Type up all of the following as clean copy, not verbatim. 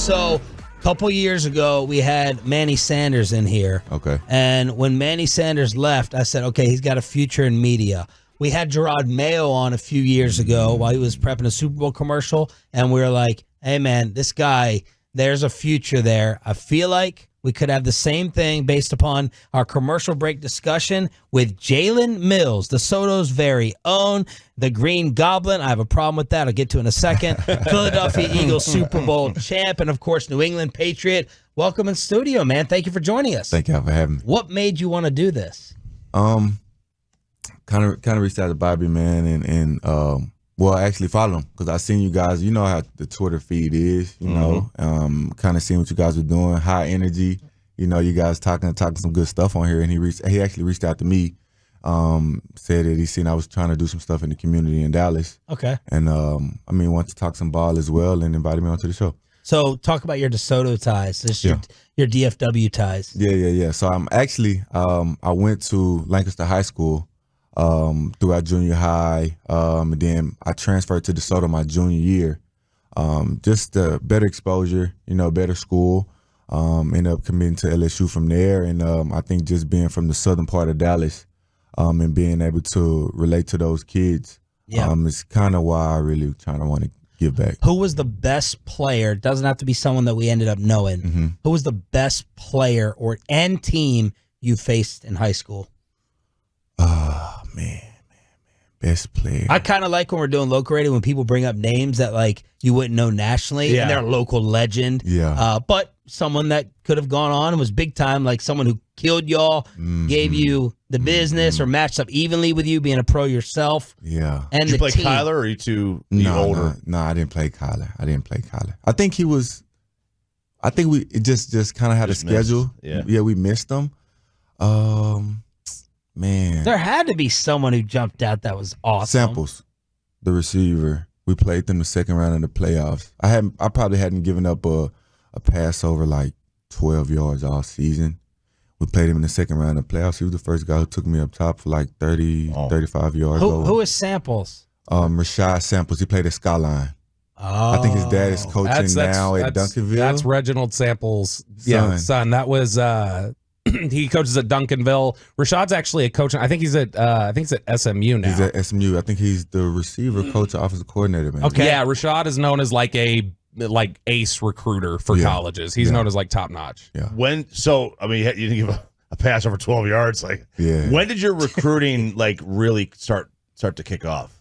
So a couple years ago, we had Manny Sanders in here. Okay. And when Manny Sanders left, I said, okay, he's got a future in media. We had Gerard Mayo on a few years ago while he was prepping a Super Bowl commercial, and we were like, hey, man, this guy, there's a future there. I feel like we could have the same thing based upon our commercial break discussion with Jalen Mills, the Soto's very own, the Green Goblin. I have a problem with that. I'll get to in a second. Philadelphia Eagles Super Bowl champ, and, of course, New England Patriot. Welcome in studio, man. Thank you for joining us. Thank you for having me. What made you want to do this? Kind of reached out to Bobby, man, and well, I actually followed him because I seen you guys. You know how the Twitter feed is, you know. Kind of seeing what you guys were doing, high energy. You know, you guys talking some good stuff on here, and he actually reached out to me, said that he seen I was trying to do some stuff in the community in Dallas. Okay. And wanted to talk some ball as well, and invited me onto the show. So talk about your DeSoto ties, your DFW ties. Yeah. So I'm actually I went to Lancaster High School throughout junior high, and then I transferred to DeSoto my junior year. Just better exposure, better school. Ended up committing to LSU from there, and I think just being from the southern part of Dallas, and being able to relate to those kids, is kind of why I really want to give back. Who was the best player? It doesn't have to be someone that we ended up knowing. Mm-hmm. Who was the best player and team you faced in high school? Man. Best player. I kind of like when we're doing local radio when people bring up names that like you wouldn't know nationally, and they're a local legend. Yeah. But someone that could have gone on and was big time, like someone who killed y'all, gave you the business, or matched up evenly with you, being a pro yourself. Yeah. And Did you play team. Kyler, or are you too older? No, I didn't play Kyler. I think he was. I think we just kind of had a schedule. Missed. Yeah, we missed him. Man, There had to be someone who jumped out that was awesome. Samples, the receiver. We played them the second round in the playoffs. I probably hadn't given up a pass over like 12 yards all season. We played him in the second round of the playoffs. He was the first guy who took me up top for like 35 yards. Who is Samples? Rashad Samples. He played at Skyline. Oh. I think his dad is coaching now at Duncanville. That's Reginald Samples' son. That was he coaches at Duncanville. Rashad's actually a coach. I think he's at SMU now. He's at SMU. I think he's the receiver coach, offensive coordinator, man. Okay. Yeah, Rashad is known as like ace recruiter for colleges. He's known as like top notch. Yeah. You didn't give a pass over 12 yards. When did your recruiting really start to kick off?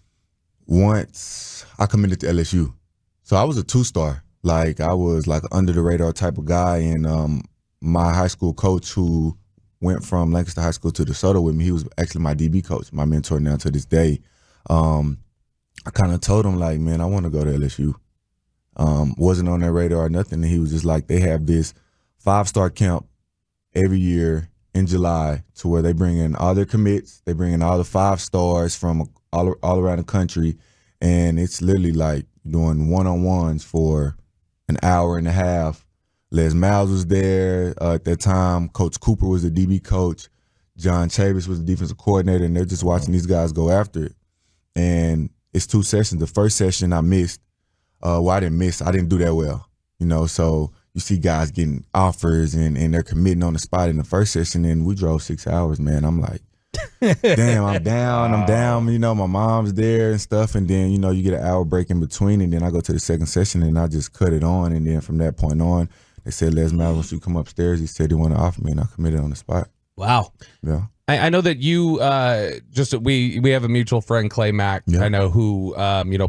Once I committed to LSU. So I was a 2-star. I was like under the radar type of guy, and my high school coach who went from Lancaster High School to DeSoto with me, he was actually my DB coach, my mentor now to this day. I kind of told him, man, I want to go to LSU. Wasn't on their radar or nothing. And he was just like, they have this 5-star camp every year in July to where they bring in all their commits. They bring in all the 5 stars from all around the country. And it's literally like doing one-on-ones for an hour and a half. Les Miles was there at that time. Coach Cooper was the DB coach. John Chavis was the defensive coordinator, and they're just watching these guys go after it. And it's 2 sessions. The first session I missed. I didn't miss. I didn't do that well, So you see guys getting offers and they're committing on the spot in the first session, and we drove 6 hours, man. I'm like, damn, I'm down. My mom's there and stuff, and then you get an hour break in between, and then I go to the second session and I just cut it on, and then from that point on, they said, Les Miles, once you come upstairs, he said he wanted to offer me, and I committed on the spot. Wow. Yeah. I know that you we have a mutual friend, Clay Mack. Yeah. I know who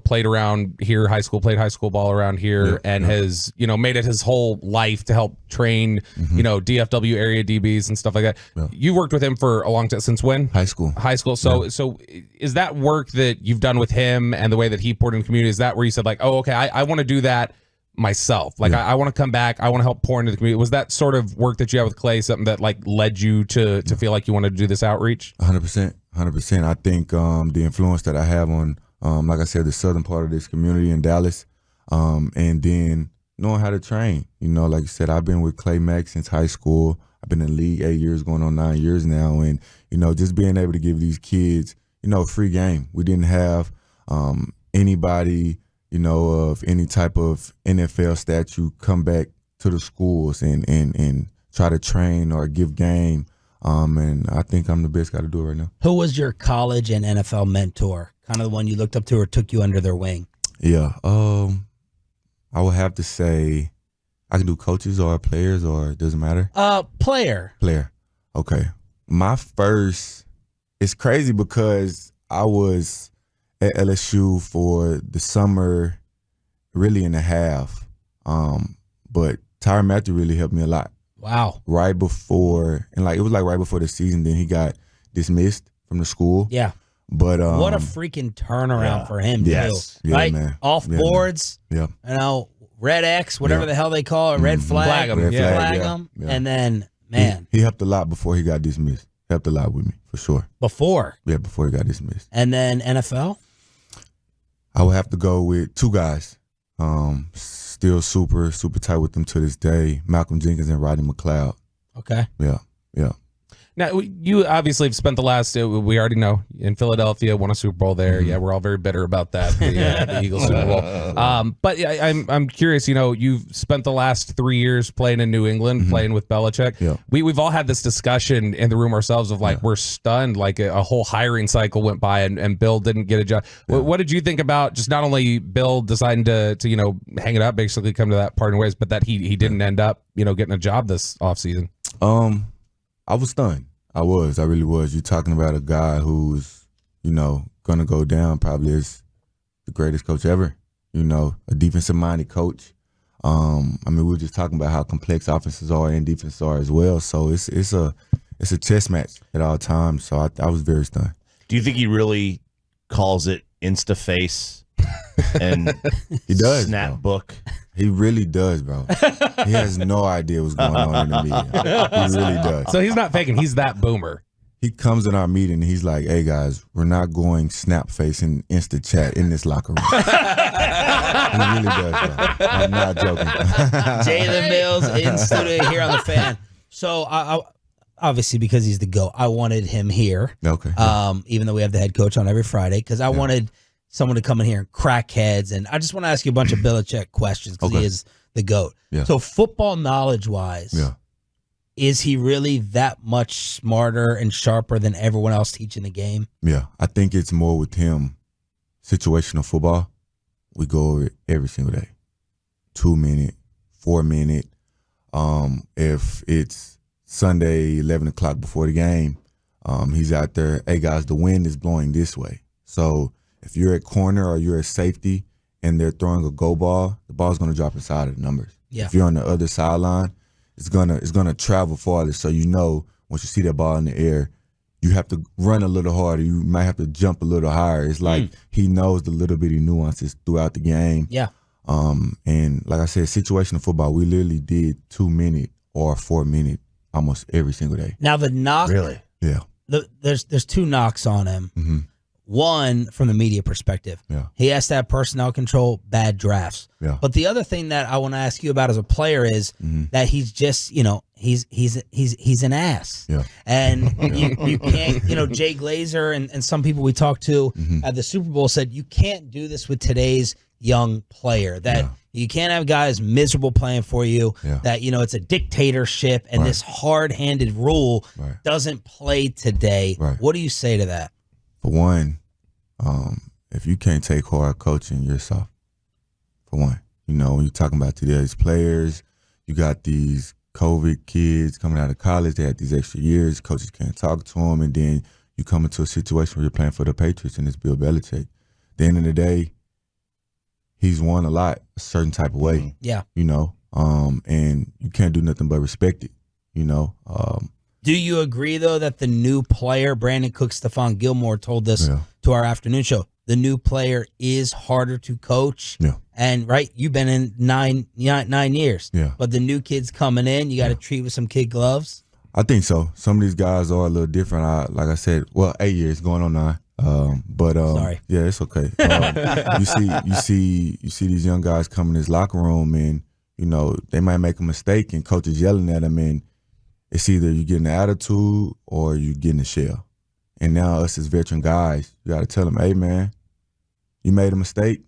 played around here, played high school ball around here, and has made it his whole life to help train DFW area DBs and stuff like that. Yeah. You worked with him for a long time. Since when? High school. So is that work that you've done with him and the way that he poured in the community? Is that where you said I want to do that myself? I want to come back. I want to help pour into the community. Was that sort of work that you had with Clay something that led you to feel like you wanted to do this outreach? 100%. I think the influence that I have on, like I said, the southern part of this community in Dallas, and then knowing how to train. Like you said, I've been with Clay Mack since high school. I've been in the league 8 years, going on 9 years now, and just being able to give these kids free game. We didn't have anybody you know, of any type of NFL statue, come back to the schools and try to train or give game. And I think I'm the best guy to do it right now. Who was your college and NFL mentor? Kind of the one you looked up to or took you under their wing? Yeah. I would have to say I can do coaches or players, or it doesn't matter. Player. Player. Okay. My first, it's crazy because I was at LSU for the summer, really and a half. But Tyrann Mathieu really helped me a lot. Wow. Right before, and like it was like right before the season, then he got dismissed from the school. Yeah. But what a freaking turnaround for him, too. Yeah, right? man. Off boards. Yeah. You know, red X, whatever the hell they call it, red flag. Flag 'em. Flag 'em. Yeah. And then, man. He helped a lot before he got dismissed. Helped a lot with me, for sure. Before? Yeah, before he got dismissed. And then NFL? I would have to go with two guys. Still super, super tight with them to this day. Malcolm Jenkins and Rodney McLeod. Okay. Yeah. Now, you obviously have spent the last, we already know, in Philadelphia, won a Super Bowl there. Yeah, we're all very bitter about that, the Eagles Super Bowl. But yeah, I'm curious, you know, you've spent the last 3 years playing in New England, playing with Belichick. Yeah. We've all had this discussion in the room ourselves of like, we're stunned, like a whole hiring cycle went by and Bill didn't get a job. Yeah. What did you think about just not only Bill deciding to you know, hang it up, basically come to that parting ways, but that he didn't end up, you know, getting a job this offseason? I was stunned. I really was. You're talking about a guy who's, you know, going to go down probably as the greatest coach ever, you know, a defensive-minded coach. I mean, we were just talking about how complex offenses are and defenses are as well. So it's a chess match at all times. So I was very stunned. Do you think he really calls it Instaface and he does, Snapbook? He really does, bro. He has no idea what's going on in the media. He really does. So he's not faking. He's that boomer. He comes in our meeting and he's like, "Hey guys, we're not going snap face and Insta chat in this locker room." He really does, bro. I'm not joking. Jalen Mills in studio here on the Fan. So I obviously, because he's the GOAT, I wanted him here. Okay. Even though we have the head coach on every Friday, because I wanted someone to come in here and crack heads, and I just want to ask you a bunch of Belichick questions because he is the GOAT. Yeah. So football knowledge-wise, is he really that much smarter and sharper than everyone else teaching the game? Yeah, I think it's more with him. Situational football, we go over it every single day. 2 minute, 4 minute. If it's Sunday, 11 o'clock before the game, he's out there, "Hey guys, the wind is blowing this way." So if you're at corner or you're at safety and they're throwing a go ball, the ball's going to drop inside of the numbers. Yeah. If you're on the other sideline, it's gonna travel farther. So you know once you see that ball in the air, you have to run a little harder. You might have to jump a little higher. It's like he knows the little bitty nuances throughout the game. Yeah. And like I said, situational football, we literally did 2 minute or 4 minute almost every single day. Now the knock, really, there's two knocks on him. Mm-hmm. One, from the media perspective, he has to have personnel control, bad drafts. Yeah. But the other thing that I want to ask you about as a player is that he's just, you know, he's an ass. Yeah. And you can't, you know, Jay Glazer and some people we talked to at the Super Bowl said you can't do this with today's young player, that you can't have guys miserable playing for you, that, you know, it's a dictatorship and this hard-handed rule doesn't play today. Right. What do you say to that? For one, if you can't take hard coaching, you're soft. For one, you know, when you're talking about today's players, you got these COVID kids coming out of college. They had these extra years. Coaches can't talk to them. And then you come into a situation where you're playing for the Patriots and it's Bill Belichick. At the end of the day, he's won a lot a certain type of way. Yeah. You know, and you can't do nothing but respect it, you know. Do you agree, though, that the new player, Brandon Cook, Stephon Gilmore, told this to our afternoon show, the new player is harder to coach? Yeah. And, right, you've been in nine years. Yeah. But the new kids coming in, you got to treat with some kid gloves? I think so. Some of these guys are a little different. Like I said, 8 years, going on 9. Sorry. Yeah, it's okay. You see these young guys come in this locker room and, you know, they might make a mistake and coach is yelling at them, and it's either you getting an attitude or you getting a shell. And now us as veteran guys, you got to tell them, "Hey, man, you made a mistake.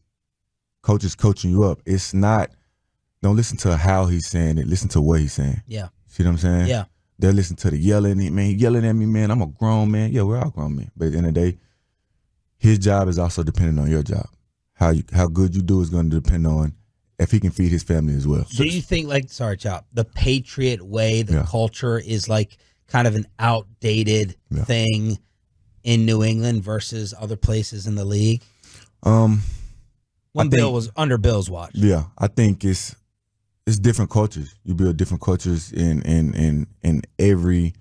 coaches coaching you up. It's not, don't listen to how he's saying it. Listen to what he's saying. Yeah. See what I'm saying? Yeah. They're listening to the yelling. Man, he yelling at me, man. I'm a grown man. Yeah, we're all grown men. But at the end of the day, his job is also dependent on your job. How good you do is going to depend on if he can feed his family as well. Do you think, like, sorry, Chop, the Patriot way, the culture is like kind of an outdated thing in New England versus other places in the league? When Bill was under Bill's watch. Yeah, I think it's different cultures. You build different cultures in every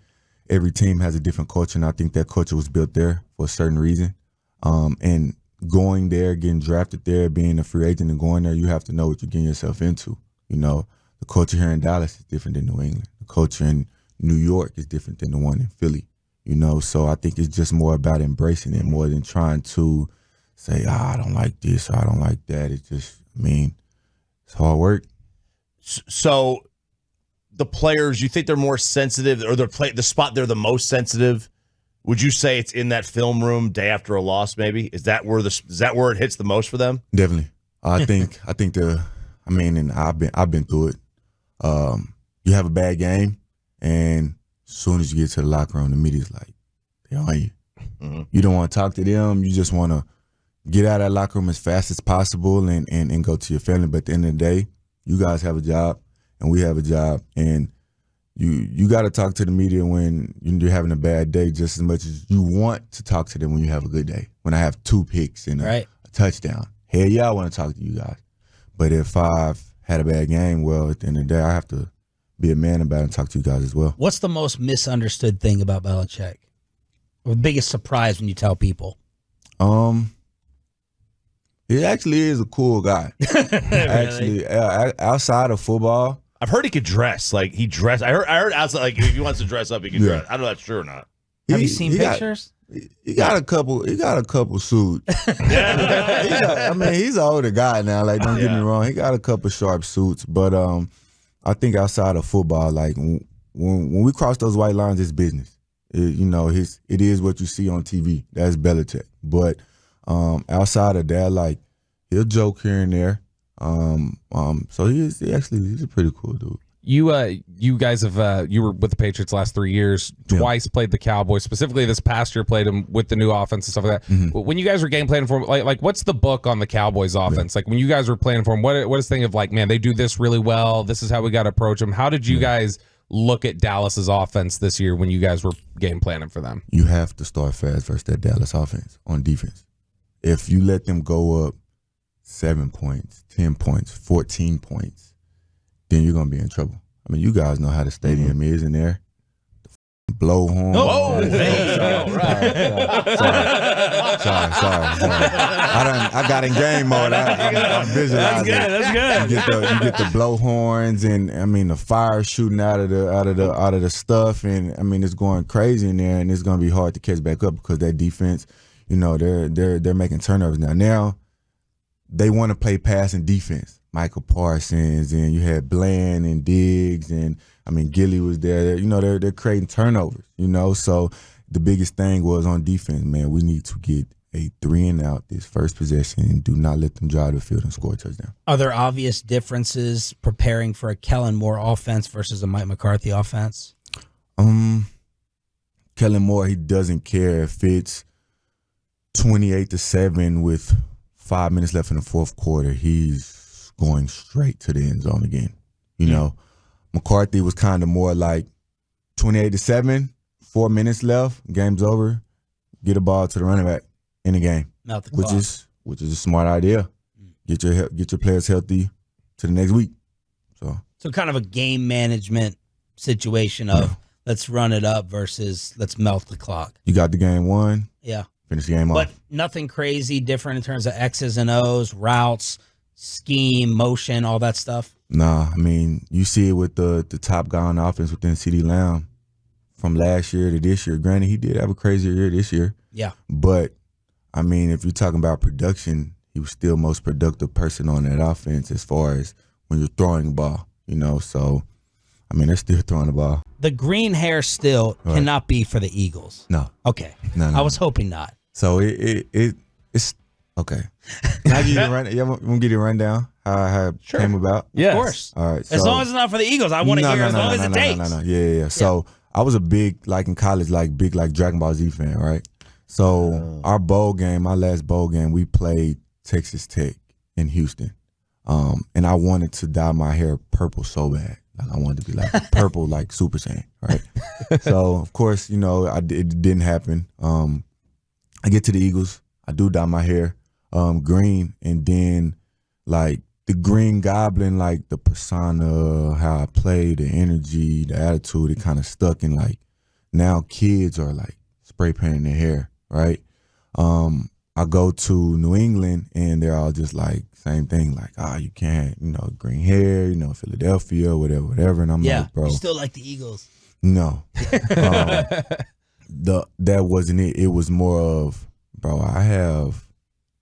team has a different culture, and I think that culture was built there for a certain reason. And going there, getting drafted there, being a free agent and going there, you have to know what you're getting yourself into. You know, the culture here in Dallas is different than New England. The culture in New York is different than the one in Philly. You know, so I think it's just more about embracing it more than trying to say, I don't like this or I don't like that. It's just, I mean, it's hard work. So the players, you think they're more sensitive, or the spot they're the most sensitive? Would you say it's in that film room day after a loss? Maybe is that where it hits the most for them? Definitely, I think and I've been through it. You have a bad game, and as soon as you get to the locker room, the media's like, they're on you. Mm-hmm. You don't want to talk to them. You just want to get out of that locker room as fast as possible and go to your family. But at the end of the day, you guys have a job, and we have a job, and you got to talk to the media when you're having a bad day just as much as you want to talk to them when you have a good day. When I have 2 picks and a touchdown, hell yeah, I want to talk to you guys. But if I've had a bad game, well, at the end of the day, I have to be a man about it and talk to you guys as well. What's the most misunderstood thing about Belichick? Or the biggest surprise when you tell people? He actually is a cool guy. Actually, outside of football, I've heard he could dress. Like he dressed. I heard outside. Like if he wants to dress up, he can dress. I don't know if that's true or not. Have you seen pictures? He got a couple suits. I mean, he's an older guy now. Like, don't get me wrong. He got a couple sharp suits, but I think outside of football, like when we cross those white lines, it's business. It is what you see on TV. That's Belichick. But outside of that, like he'll joke here and there. So he's a pretty cool dude. You guys have you were with the Patriots last 3 years, twice played the Cowboys, specifically this past year played them with the new offense and stuff like that. Mm-hmm. When you guys were game planning for them, like what's the book on the Cowboys offense? Like when you guys were planning for them, what is the thing of like, man, they do this really well, this is how we got to approach them? How did you guys look at Dallas's offense this year when you guys were game planning for them? You have to start fast versus that Dallas offense on defense. If you let them go up 7 points, 10 points, 14 points, then you're going to be in trouble. I mean, you guys know how the stadium is in there. The blowhorn. Oh, there you go. Sorry. I got in game mode. I'm visualizing. That's good. You get the blowhorns and, I mean, the fire shooting out of the stuff. And, I mean, it's going crazy in there, and it's going to be hard to catch back up because that defense, they're making turnovers now. Now, they want to play pass and defense. Michael Parsons, and you had Bland and Diggs, and I mean Gilly was there. They're creating turnovers. So the biggest thing was on defense, man. We need to get a 3-and-out this first possession and do not let them drive the field and score a touchdown. Are there obvious differences preparing for a Kellen Moore offense versus a Mike McCarthy offense? Kellen Moore, he doesn't care if it's 28-7 with 5 minutes left in the fourth quarter. He's going straight to the end zone again. McCarthy was kind of more like 28-7, 4 minutes left, game's over, get a ball to the running back in the game, which is a smart idea. Get your players healthy to the next week. So kind of a game management situation of let's run it up versus let's melt the clock. You got the game won. Yeah. Finish the game off. But nothing crazy different in terms of X's and O's, routes, scheme, motion, all that stuff? Nah, I mean, you see it with the top guy on offense within CeeDee Lamb from last year to this year. Granted, he did have a crazier year this year. Yeah. But, I mean, if you're talking about production, he was still most productive person on that offense as far as when you're throwing the ball, So, I mean, they're still throwing the ball. The green hair still cannot be for the Eagles. No. Okay. No. I was hoping not. So, it's Okay. Can I give you the run? Yeah, I'm gonna give you a rundown how it came about. Yes. Of course. All right. As long as it's not for the Eagles, I want to hear as long as it takes. Yeah. So I was a big, like in college, like big like Dragon Ball Z fan, right? So our bowl game, my last bowl game, we played Texas Tech in Houston. And I wanted to dye my hair purple so bad. Like I wanted to be like purple, like Super Saiyan, right? So of course, it didn't happen. I get to the Eagles. I do dye my hair green, and then like the Green Goblin, like the persona, how I play, the energy, the attitude, it kind of stuck. And like now kids are like spray painting their hair, right? I go to New England and they're all just like same thing, like you can't, green hair, Philadelphia, whatever. And I'm like, bro, you still like the Eagles? No, that wasn't it. It was more of, bro, I have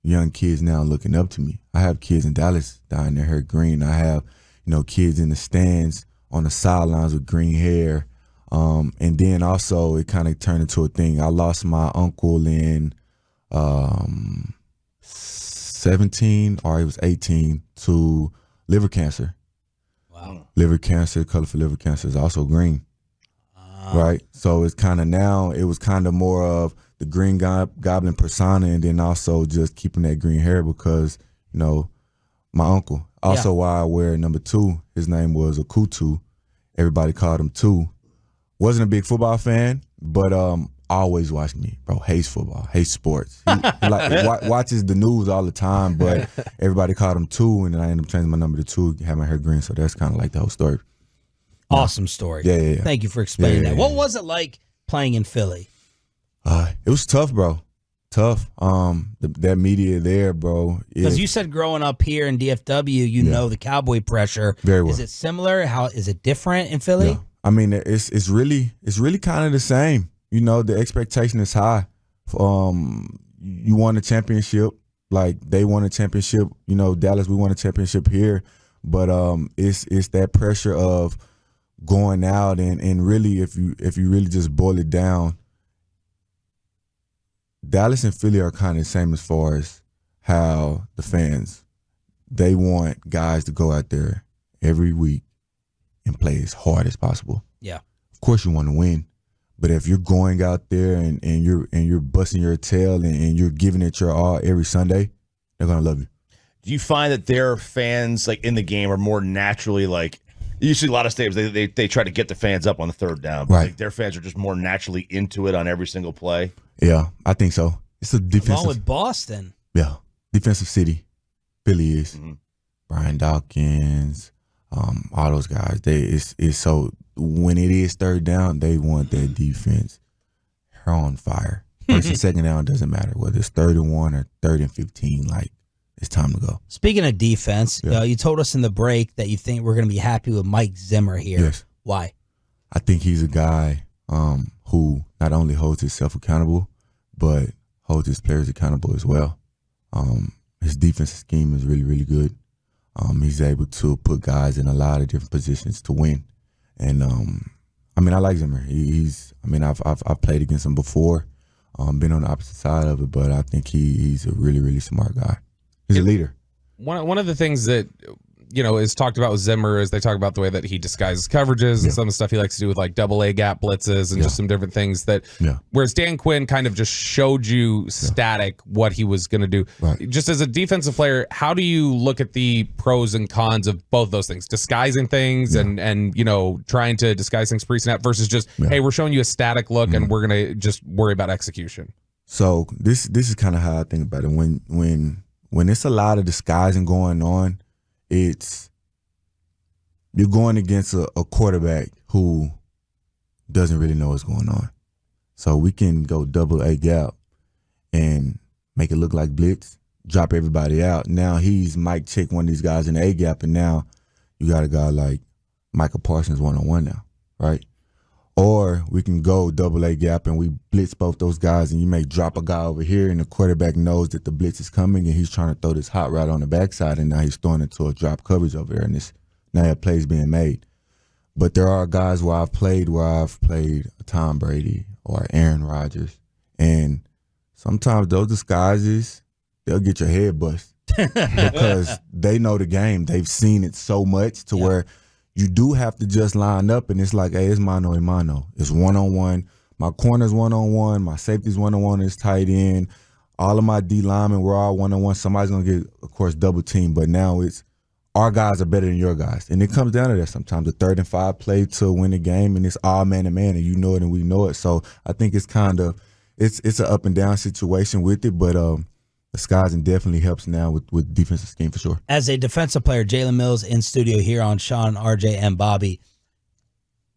young kids now looking up to me. I have kids in Dallas dyeing their hair green. I have, kids in the stands on the sidelines with green hair. And then also it kind of turned into a thing. I lost my uncle in 17 or he was 18 to liver cancer. Wow. Liver cancer, color for liver cancer is also green. Right? So it's kind of now, it was kind of more of the Green Goblin persona, and then also just keeping that green hair because, my uncle. Also, why I wear number 2, his name was Akutu. Everybody called him 2. Wasn't a big football fan, but always watched me. Bro, hates football, hates sports. He watches the news all the time, but everybody called him 2, and then I ended up changing my number to 2, had my hair green, so that's kind of like the whole story. Awesome story. Yeah. Thank you for explaining that. What was it like playing in Philly? It was tough, bro. Tough. That media there, bro. Because you said growing up here in DFW, you know the Cowboy pressure. Very well. Is it similar? How is it different in Philly? Yeah. I mean, it's really kind of the same. The expectation is high. You won a championship, like they won a championship. Dallas, we won a championship here, but it's that pressure of going out and really, if you really just boil it down, Dallas and Philly are kind of the same as far as how the fans, they want guys to go out there every week and play as hard as possible. Yeah. Of course you want to win, but if you're going out there and you're busting your tail and you're giving it your all every Sunday, they're gonna love you. Do you find that their fans, like in the game, are more naturally like? You see a lot of stadiums, they try to get the fans up on the third down, but like their fans are just more naturally into it on every single play. Yeah, I think so. It's a defensive. Along with Boston. Yeah, defensive city. Philly is. Mm-hmm. Brian Dawkins, all those guys. It's so when it is third down, they want that defense. They're on fire. First and second down doesn't matter whether it's 3rd and 1 or 3rd and 15. Like it's time to go. Speaking of defense, you told us in the break that you think we're going to be happy with Mike Zimmer here. Yes. Why? I think he's a guy who not only holds himself accountable, but holds his players accountable as well. His defensive scheme is really, really good. He's able to put guys in a lot of different positions to win. And I like Zimmer. I've played against him before, been on the opposite side of it, but I think he's a really, really smart guy. He's a leader. One of the things that is talked about with Zimmer is they talk about the way that he disguises coverages and some of the stuff he likes to do with like AA gap blitzes and just some different things that. Yeah. Whereas Dan Quinn kind of just showed you static what he was going to do. Right. Just as a defensive player, how do you look at the pros and cons of both those things, disguising things and trying to disguise things pre-snap versus just hey, we're showing you a static look and we're going to just worry about execution. So this is kind of how I think about it. When it's a lot of disguising going on, you're going against a quarterback who doesn't really know what's going on. So we can go AA gap and make it look like blitz, drop everybody out. Now he's Mike check one of these guys in the A gap, and now you got a guy like Michael Parsons one-on-one now, right? Or we can go AA gap and we blitz both those guys, and you may drop a guy over here and the quarterback knows that the blitz is coming and he's trying to throw this hot route on the backside, and now he's throwing it to a drop coverage over there, and now that play's being made. But there are guys where I've played a Tom Brady or Aaron Rodgers, and sometimes those disguises, they'll get your head bust because they know the game. They've seen it so much to where you do have to just line up, and it's like, hey, it's mano a mano. It's one-on-one. My corner's one-on-one. My safety's one-on-one. It's tight end. All of my D linemen, we're all one-on-one. Somebody's going to get, of course, double team, but now it's our guys are better than your guys. And it comes down to that sometimes. The 3rd and 5 play to win the game, and it's all man-to-man, and you know it and we know it. So I think it's kind of it's an up-and-down situation with it, but disguising definitely helps now with defensive scheme for sure. As a defensive player, Jalen Mills in studio here on Shan, RJ, and Bobby,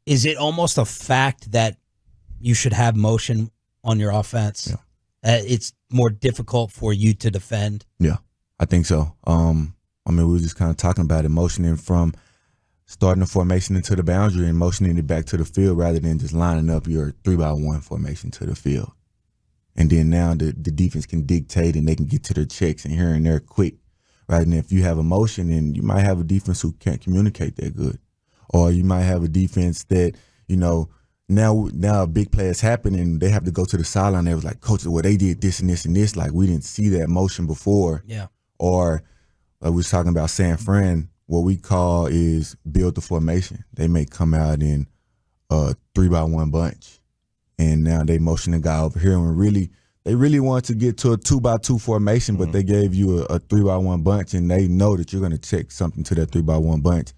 is it almost a fact that you should have motion on your offense? Yeah. It's more difficult for you to defend? Yeah, I think so. I mean, we were just kind of talking about it, motioning from starting the formation into the boundary and motioning it back to the field rather than just lining up your 3-by-1 formation to the field. And then now the defense can dictate and they can get to their checks and here and there quick. Rather than if you have a motion, and you might have a defense who can't communicate that good. Or you might have a defense that, you know, now a big play has happened and they have to go to the sideline. They was like, coach, well, they did this and this and this. Like, we didn't see that motion before. Yeah. Or like we was talking about San Fran, what we call is build the formation. They may come out in a 3-by-1 bunch, and now they motion the guy over here. And they really want to get to a 2-by-2 formation, but they gave you a 3-by-1 bunch, and they know that you're going to check something to that 3-by-1 bunch.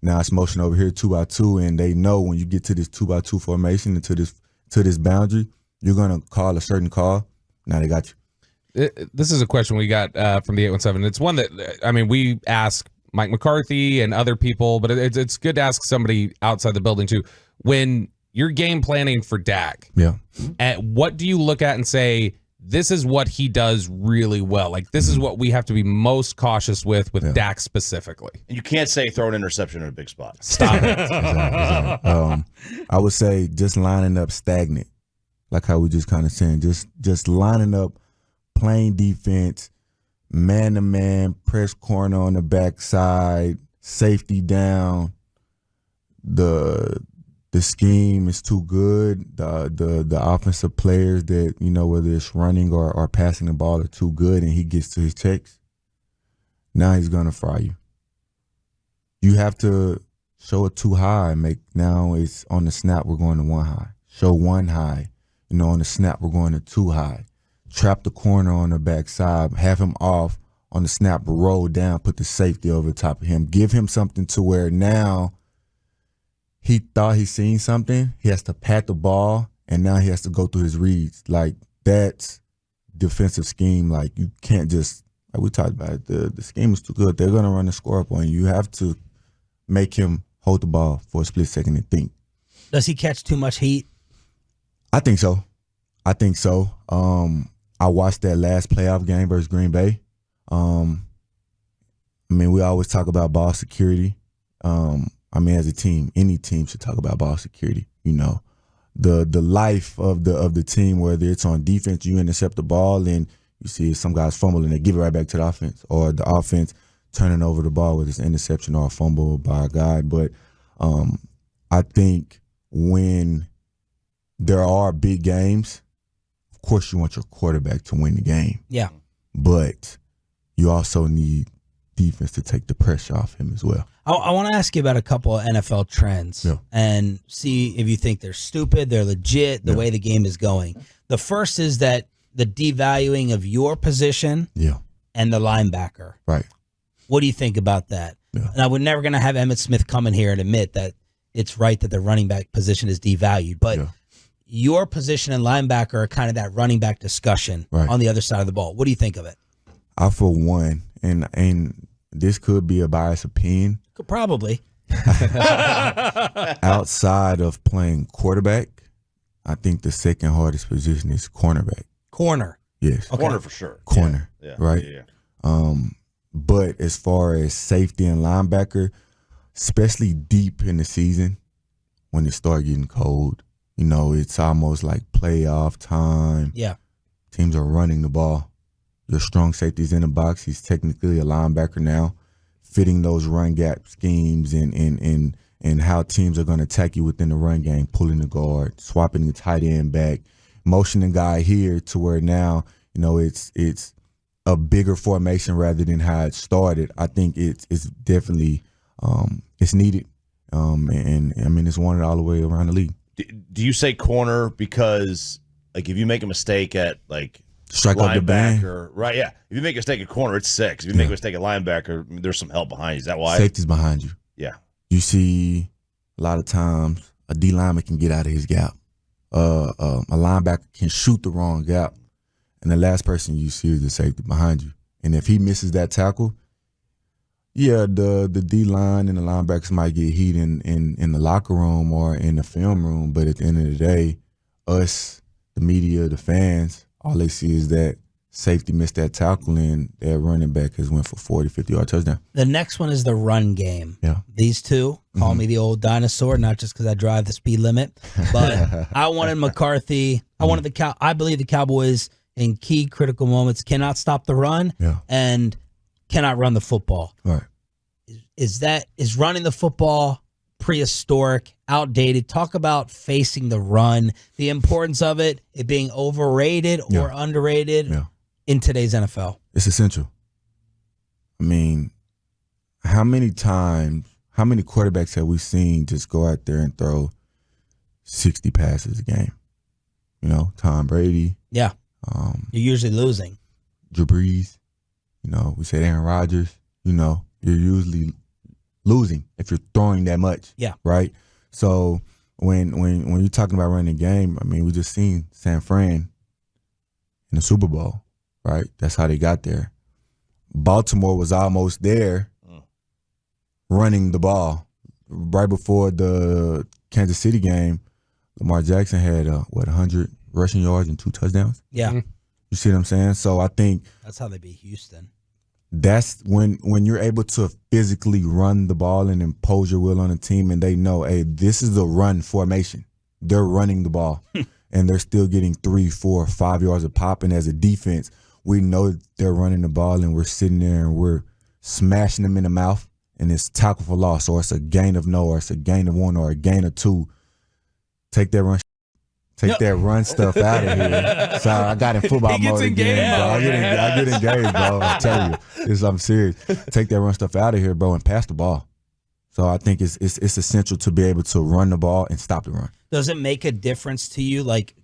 Now it's motion over here 2-by-2, and they know when you get to this 2-by-2 formation and to this boundary, you're going to call a certain call. Now they got you. This is a question we got from the 817. It's one that, I mean, we ask Mike McCarthy and other people, but it's good to ask somebody outside the building too. When you're game planning for Dak, what do you look at and say, this is what he does really well? Like, this is what we have to be most cautious with Dak specifically. And you can't say throw an interception in a big spot. Stop it. Exactly. I would say just lining up stagnant, like how we just kind of saying, just lining up, playing defense, man-to-man, press corner on the backside, safety down. The scheme is too good. The offensive players that, you know, whether it's running or passing the ball, are too good, and he gets to his checks. Now he's going to fry you. You have to show it too high. Now it's on the snap, we're going to 1 high. Show 1 high. You know, on the snap, we're going to 2 high. Trap the corner on the backside, have him off on the snap, roll down, put the safety over the top of him. Give him something to where now he thought he seen something. He has to pat the ball, and now he has to go through his reads. Like, that's defensive scheme. Like, you can't just, like we talked about it, the scheme is too good. They're going to run the score up on you. You have to make him hold the ball for a split second and think. Does he catch too much heat? I think so. I watched that last playoff game versus Green Bay. I mean, we always talk about ball security. I mean, as a team, any team should talk about ball security. You know, the life of the team, whether it's on defense, you intercept the ball and you see some guys fumble and they give it right back to the offense, or the offense turning over the ball with it's an interception or a fumble by a guy. But I think when there are big games, of course you want your quarterback to win the game. Yeah. But you also need defense to take the pressure off him as well. I want to ask you about a couple of NFL trends and see if you think they're stupid, they're legit, the way the game is going. The first is that the devaluing of your position and the linebacker. Right. What do you think about that? Yeah. And we're never going to have Emmitt Smith come in here and admit that it's right that the running back position is devalued. But your position and linebacker are kind of that running back discussion on the other side of the ball. What do you think of it? I, for one, and this could be a biased opinion. Probably. Outside of playing quarterback, I think the second hardest position is cornerback. Corner. Yes. Okay. Corner for sure. Corner. Yeah. Right? Yeah. But as far as safety and linebacker, especially deep in the season when it starts getting cold, you know, it's almost like playoff time. Yeah. Teams are running the ball. Your strong safety's in the box. He's technically a linebacker now, fitting those run gap schemes and how teams are going to attack you within the run game, pulling the guard, swapping the tight end back, motioning guy here to where now, you know, it's a bigger formation rather than how it started. I think it's definitely it's needed, and I mean it's wanted all the way around the league. Do you say corner because like if you make a mistake at like Strike up the band, right? Yeah, if you make a mistake at corner, it's 6. If you make a mistake at linebacker, there's some help behind you. Is that why? Safety's behind you. Yeah, you see a lot of times a D lineman can get out of his gap. A linebacker can shoot the wrong gap, and the last person you see is the safety behind you. And if he misses that tackle, yeah, the D line and the linebackers might get heat in the locker room or in the film room. But at the end of the day, us, the media, the fans, all they see is that safety missed that tackle and their running back has went for 40, 50-yard touchdown. The next one is the run game. Yeah. These two, call me the old dinosaur, not just because I drive the speed limit, but I wanted McCarthy. I wanted I believe the Cowboys in key critical moments cannot stop the run and cannot run the football. Right. Is running the football prehistoric, outdated? Talk about facing the run, the importance of it being overrated or underrated in today's NFL. It's essential. I mean, how many quarterbacks have we seen just go out there and throw 60 passes a game? You know, Tom Brady. Yeah. You're usually losing. Drew Brees. You know, we said Aaron Rodgers. You know, you're usually losing if you're throwing that much. Yeah. Right? So when you're talking about running the game, I mean, we just seen San Fran in the Super Bowl, right? That's how they got there. Baltimore was almost there running the ball. Right before the Kansas City game, Lamar Jackson had, 100 rushing yards and 2 touchdowns? Yeah. You see what I'm saying? So I think that's how they beat Houston. That's when you're able to physically run the ball and impose your will on a team and they know, hey, this is a run formation. They're running the ball and they're still getting 3, 4, 5 yards a pop. And as a defense, we know they're running the ball and we're sitting there and we're smashing them in the mouth and it's tackle for loss or it's a gain of no or it's a gain of 1 or a gain of 2. Take that run. Take that run stuff out of here. Sorry, I got in football mode again, bro. I get engaged, bro. I'm telling you, I'm serious. Take that run stuff out of here, bro, and pass the ball. So I think it's essential to be able to run the ball and stop the run. Does it make a difference to you? Like,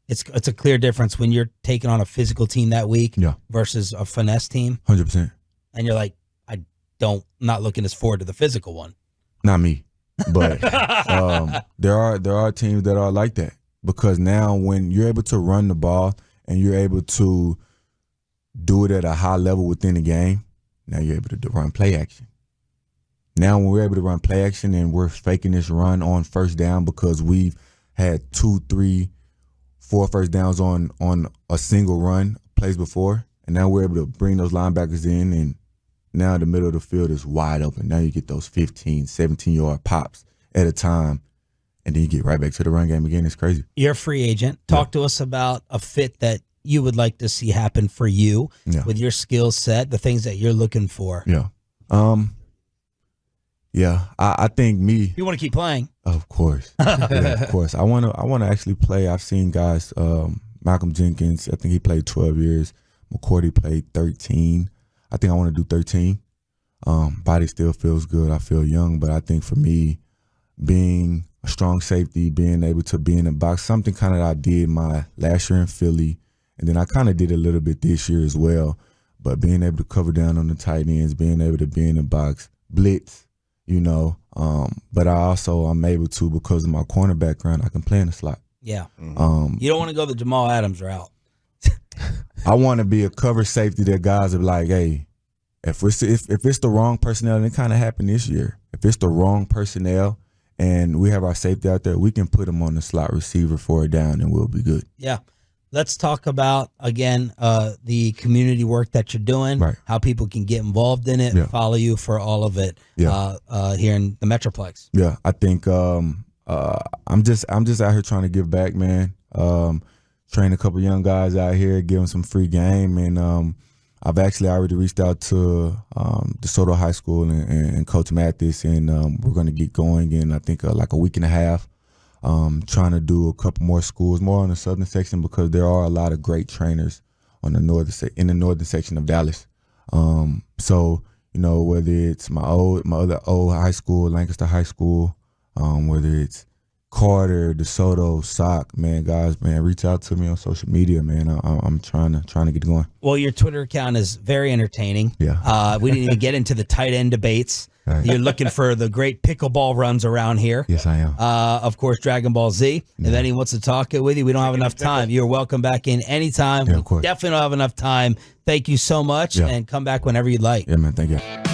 it's a clear difference when you're taking on a physical team that week versus a finesse team. 100%. And you're like, I'm not looking as forward to the physical one. Not me, but there are teams that are like that. Because now when you're able to run the ball and you're able to do it at a high level within the game, now you're able to run play action. Now when we're able to run play action and we're faking this run on first down because we've had 2, 3, 4 first downs on a single run plays before, and now we're able to bring those linebackers in and now the middle of the field is wide open. Now you get those 15, 17-yard pops at a time. And then you get right back to the run game again. It's crazy. You're a free agent. Talk to us about a fit that you would like to see happen for you with your skill set, the things that you're looking for. Yeah. I think me. You want to keep playing? Of course. Of course. I want to actually play. I've seen guys, Malcolm Jenkins, I think he played 12 years. McCourty played 13. I think I want to do 13. Body still feels good. I feel young, but I think for me, being a strong safety, being able to be in the box, something kind of I did my last year in Philly, and then I kind of did a little bit this year as well. But being able to cover down on the tight ends, being able to be in the box, blitz, you know. But I'm able to, because of my corner background, I can play in the slot. Yeah. You don't want to go the Jamal Adams route. I want to be a cover safety that guys are like, hey, if it's the wrong personnel, and it kind of happened this year. If it's the wrong personnel, and we have our safety out there, we can put them on the slot receiver for a down and we'll be good. Yeah. Let's talk about, again, the community work that you're doing, how people can get involved in it, follow you for all of it here in the Metroplex. Yeah, I think I'm just out here trying to give back, man. Train a couple young guys out here, give them some free game, and I've actually already reached out to DeSoto High School and Coach Mathis, and we're going to get going in, I think, like a week and a half, trying to do a couple more schools, more on the southern section, because there are a lot of great trainers on the northern section of Dallas. So whether it's my other old high school, Lancaster High School, whether it's Carter, DeSoto, Sock, man, guys, man, reach out to me on social media, man. I'm trying to get going. Well, your Twitter account is very entertaining. Yeah. We didn't even get into the tight end debates. Right. You're looking for the great pickleball runs around here. Yes, I am. Of course, Dragon Ball Z. If anyone wants to talk it with you, we don't have enough time. You're welcome back in anytime. Yeah, of course. We definitely don't have enough time. Thank you so much, and come back whenever you'd like. Yeah, man. Thank you.